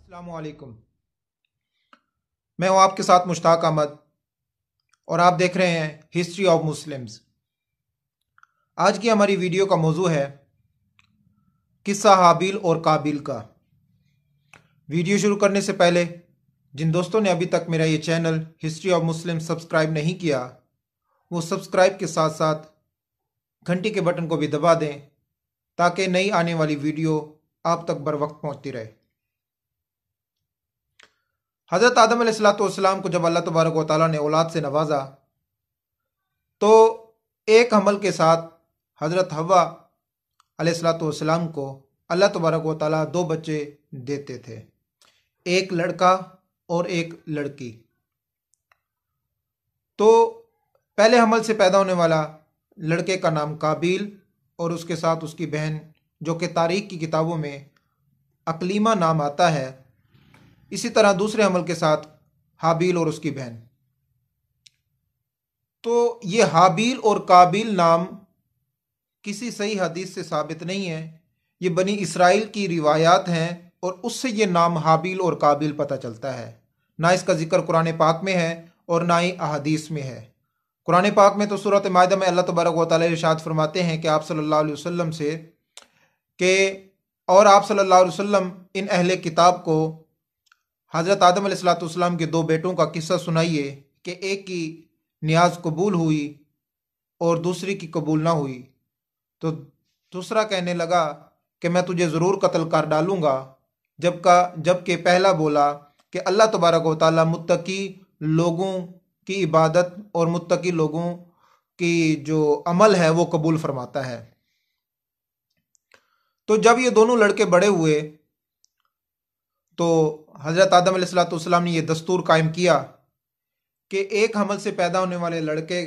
अस्सलामुअलैकुम। मैं हूं आपके साथ मुश्ताक अहमद और आप देख रहे हैं हिस्ट्री ऑफ मुस्लिम्स। आज की हमारी वीडियो का मौजू है किस्सा हाबिल और काबिल का। वीडियो शुरू करने से पहले जिन दोस्तों ने अभी तक मेरा ये channel history of Muslim subscribe नहीं किया, वो सब्सक्राइब के साथ साथ घंटी के बटन को भी दबा दें ताकि नई आने वाली वीडियो आप तक बर वक्त पहुँचती रहे। हज़रत आदम अलैहिस्सलाम को जब अल्लाह तबारक व तआला ने औलाद से नवाजा तो एक हमल के साथ हज़रत हव्वा अलैहिस्सलाम को अल्लाह तबारक व तआला दो बच्चे देते थे, एक लड़का और एक लड़की। तो पहले हमल से पैदा होने वाला लड़के का नाम काबिल और उसके साथ उसकी बहन, जो कि तारीख की किताबों में अकलीमा नाम आता है। इसी तरह दूसरे हमल के साथ हाबिल और उसकी बहन। तो ये हाबिल और काबिल नाम किसी सही हदीस से साबित नहीं है, ये बनी इसराइल की रिवायात हैं और उससे ये नाम हाबिल और काबिल पता चलता है। ना इसका जिक्र कुरान पाक में है और ना ही अहदीस में है। कुरान पाक में तो सूरत माइदा में अल्लाह तबारक व तआला इरशाद फरमाते हैं कि आप सल्लल्लाहु अलैहि वसल्लम से कि और आप सल्लल्लाहु अलैहि वसल्लम इन अहले किताब को हज़रत आदम अलैहिस्सलाम के दो बेटों का किस्सा सुनाइए कि एक की नियाज कबूल हुई और दूसरी की कबूल ना हुई। तो दूसरा कहने लगा कि मैं तुझे ज़रूर कत्ल कर डालूंगा, जबकि पहला बोला कि अल्लाह तबारक व तआला मुत्तकी लोगों की इबादत और मुत्तकी लोगों की जो अमल है वो कबूल फरमाता है। तो जब ये दोनों लड़के बड़े हुए तो हज़रत आदम अलैहिस्सलाम ने यह दस्तूर कायम किया कि एक हमल से पैदा होने वाले लड़के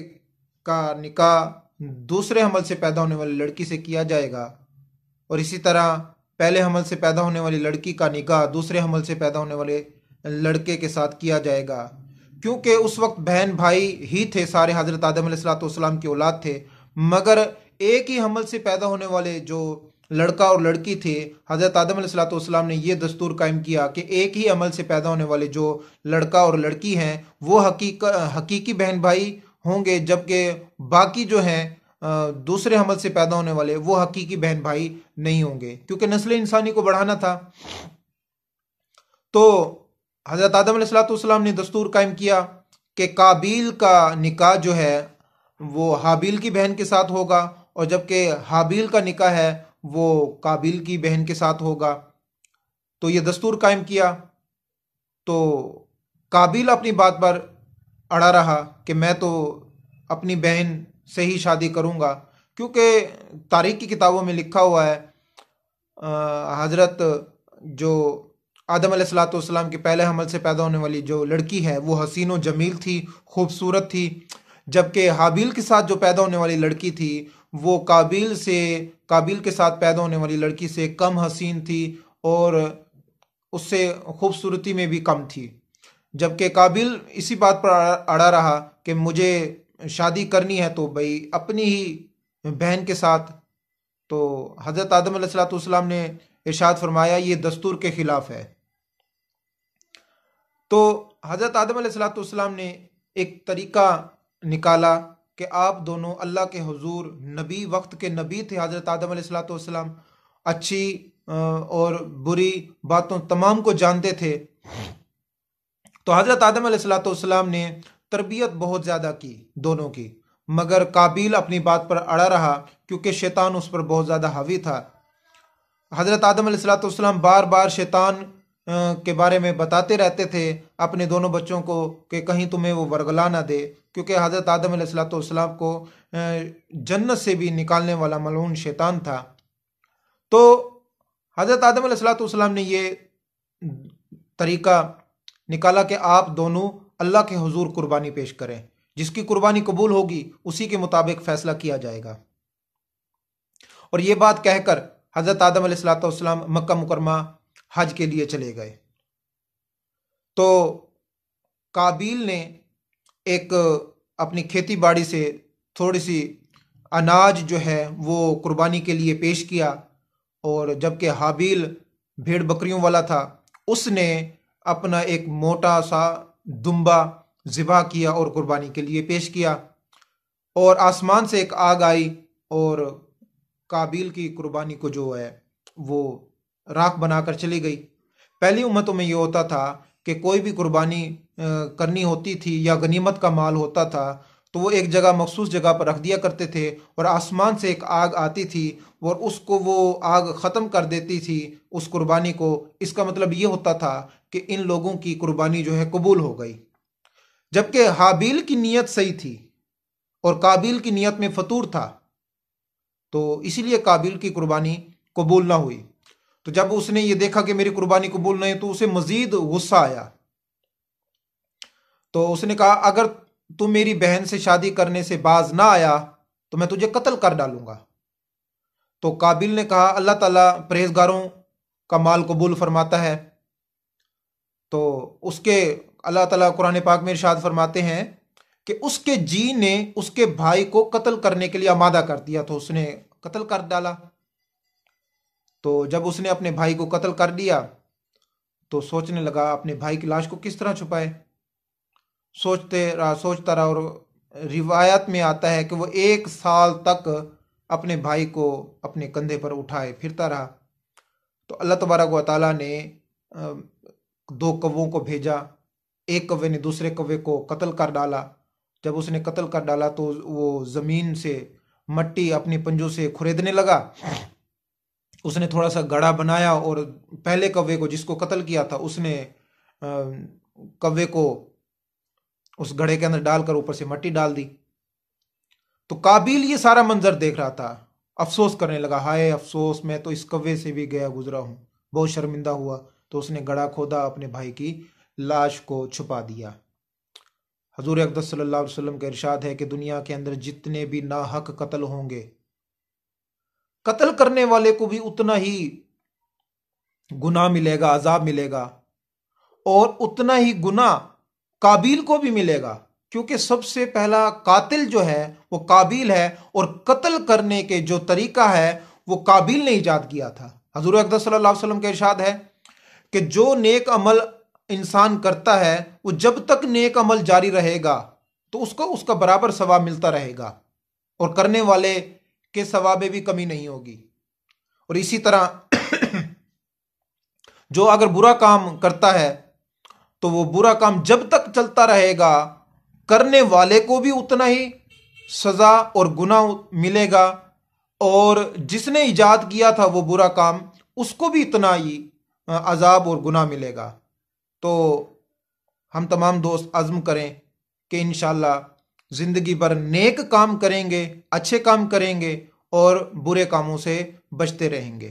का निकाह दूसरे हमल से पैदा होने वाली लड़की से किया जाएगा और इसी तरह पहले हमल से पैदा होने वाली लड़की का निकाह दूसरे हमल से पैदा होने वाले लड़के के साथ किया जाएगा। क्योंकि उस वक्त बहन भाई ही थे, सारे हज़रत आदम अलैहिस्सलाम की औलाद थे, मगर एक ही हमल से पैदा होने वाले जो लड़का और लड़की थे, हज़रत आदम अलैहिस्सलाम ने यह दस्तूर कायम किया कि एक ही अमल से पैदा होने वाले जो लड़का और लड़की हैं वो हकीकी बहन भाई होंगे, जबकि बाकी जो हैं दूसरे हमल से पैदा होने वाले वो हकीकी बहन भाई नहीं होंगे, क्योंकि नस्ल इंसानी को बढ़ाना था। तो हज़रत आदम अलैहिस्सलाम ने दस्तूर कायम किया कि काबिल का निकाह जो है वो हाबिल की बहन के साथ होगा और जबकि हाबिल का निकाह है वो काबिल की बहन के साथ होगा। तो ये दस्तूर कायम किया। तो काबिल अपनी बात पर अड़ा रहा कि मैं तो अपनी बहन से ही शादी करूंगा, क्योंकि तारीख की किताबों में लिखा हुआ है हज़रत जो आदम अलैहिस्सलाम के पहले हमल से पैदा होने वाली जो लड़की है वो हसीन व जमील थी, खूबसूरत थी, जबकि हाबिल के साथ जो पैदा होने वाली लड़की थी वो काबिल के साथ पैदा होने वाली लड़की से कम हसीन थी और उससे खूबसूरती में भी कम थी। जबकि काबिल इसी बात पर अड़ा रहा कि मुझे शादी करनी है तो भाई अपनी ही बहन के साथ। तो हज़रत आदम अलैहिस्सलाम ने इरशाद फरमाया ये दस्तूर के खिलाफ है। तो हज़रत आदम अलैहिस्सलाम ने एक तरीका निकाला कि आप दोनों अल्लाह के हुजूर नबी, वक्त के नबी थे हज़रत आदम अलैहिस्सलाम, अच्छी और बुरी बातों तमाम को जानते थे। तो हज़रत आदम अलैहिस्सलाम ने तरबियत बहुत ज़्यादा की दोनों की, मगर काबिल अपनी बात पर अड़ा रहा क्योंकि शैतान उस पर बहुत ज़्यादा हावी था। हज़रत आदम अलैहिस्सलाम बार बार शैतान के बारे में बताते रहते थे अपने दोनों बच्चों को कि कहीं तुम्हें वो वरगला ना दे, क्योंकि हज़रत आदम अलैहिस्सलाम को जन्नत से भी निकालने वाला मलऊन शैतान था। तो हज़रत आदम अलैहिस्सलाम ने ये तरीका निकाला कि आप दोनों अल्लाह के हुजूर कुर्बानी पेश करें, जिसकी कुर्बानी कबूल होगी उसी के मुताबिक फैसला किया जाएगा। और ये बात कहकर हज़रत आदम अलैहिस्सलाम मक्का मुकरमा हज के लिए चले गए। तो काबिल ने एक अपनी खेती बाड़ी से थोड़ी सी अनाज जो है वो कुर्बानी के लिए पेश किया और जबकि हाबिल भेड़ बकरियों वाला था उसने अपना एक मोटा सा दुम्बा ज़िबा किया और कुर्बानी के लिए पेश किया, और आसमान से एक आग आई और काबिल की कुर्बानी को जो है वो राख बनाकर चली गई। पहली उम्मतों में ये होता था कि कोई भी कुर्बानी करनी होती थी या गनीमत का माल होता था तो वो एक जगह मखसूस जगह पर रख दिया करते थे, और आसमान से एक आग आती थी और उसको वो आग ख़त्म कर देती थी उस कुर्बानी को। इसका मतलब ये होता था कि इन लोगों की कुर्बानी जो है कबूल हो गई। जबकि हाबिल की नीयत सही थी और काबिल की नीयत में फतूर था, तो इसीलिए काबिल की कुर्बानी कबूल ना हुई। तो जब उसने ये देखा कि मेरी कुर्बानी कबूल नहीं, तो उसे मजीद गुस्सा आया। तो उसने कहा, अगर तू मेरी बहन से शादी करने से बाज ना आया तो मैं तुझे कत्ल कर डालूंगा। तो काबिल ने कहा, अल्लाह ताला परहेजगारों का माल कबूल फरमाता है। तो उसके अल्लाह ताला कुरान पाक में इरशाद फरमाते हैं कि उसके जी ने उसके भाई को कत्ल करने के लिए आमादा कर दिया, तो उसने कत्ल कर डाला। तो जब उसने अपने भाई को कत्ल कर दिया तो सोचने लगा अपने भाई की लाश को किस तरह छुपाए। सोचता रहा, और रिवायत में आता है कि वो 1 साल तक अपने भाई को अपने कंधे पर उठाए फिरता रहा। तो अल्लाह तबारक व तआला ने 2 कौवों को भेजा। एक कौवे ने दूसरे कौवे को कत्ल कर डाला। जब उसने कत्ल कर डाला तो वो ज़मीन से मट्टी अपने पंजों से खुरेदने लगा। उसने थोड़ा सा गड़ा बनाया और पहले कौवे को जिसको कत्ल किया था उसने कौवे को उस घड़े के अंदर डालकर ऊपर से मट्टी डाल दी। तो काबिल ये सारा मंजर देख रहा था, अफसोस करने लगा, हाय अफसोस, मैं तो इस कौवे से भी गया गुजरा हूं, बहुत शर्मिंदा हुआ। तो उसने गड़ा खोदा, अपने भाई की लाश को छुपा दिया। हजूर अक़दस सल्लल्लाहु अलैहि वसल्लम का इरशाद है कि दुनिया के अंदर जितने भी नाहक कत्ल होंगे, कत्ल करने वाले को भी उतना ही गुनाह मिलेगा, अजाब मिलेगा, और उतना ही गुनाह काबिल को भी मिलेगा, क्योंकि सबसे पहला कातिल जो है वो काबिल है, और कत्ल करने के जो तरीका है वो काबिल ने ईजाद किया था। हजूर अक़दस सल्लल्लाहु अलैहि वसल्लम का इरशाद है कि जो नेक अमल इंसान करता है वो जब तक नेक अमल जारी रहेगा तो उसको उसका बराबर सवाब मिलता रहेगा, और करने वाले के सवाब में भी कमी नहीं होगी। और इसी तरह जो अगर बुरा काम करता है तो वो बुरा काम जब तक चलता रहेगा करने वाले को भी उतना ही सजा और गुनाह मिलेगा, और जिसने इजाद किया था वो बुरा काम उसको भी इतना ही अजाब और गुनाह मिलेगा। तो हम तमाम दोस्त अज़्म करें कि इंशाअल्लाह ज़िंदगी भर नेक काम करेंगे, अच्छे काम करेंगे और बुरे कामों से बचते रहेंगे।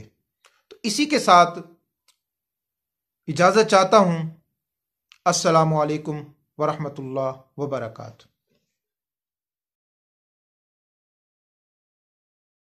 तो इसी के साथ इजाज़त चाहता हूँ। अस्सलामु अलैकुम वरहमतुल्लाह वबरकातुहू।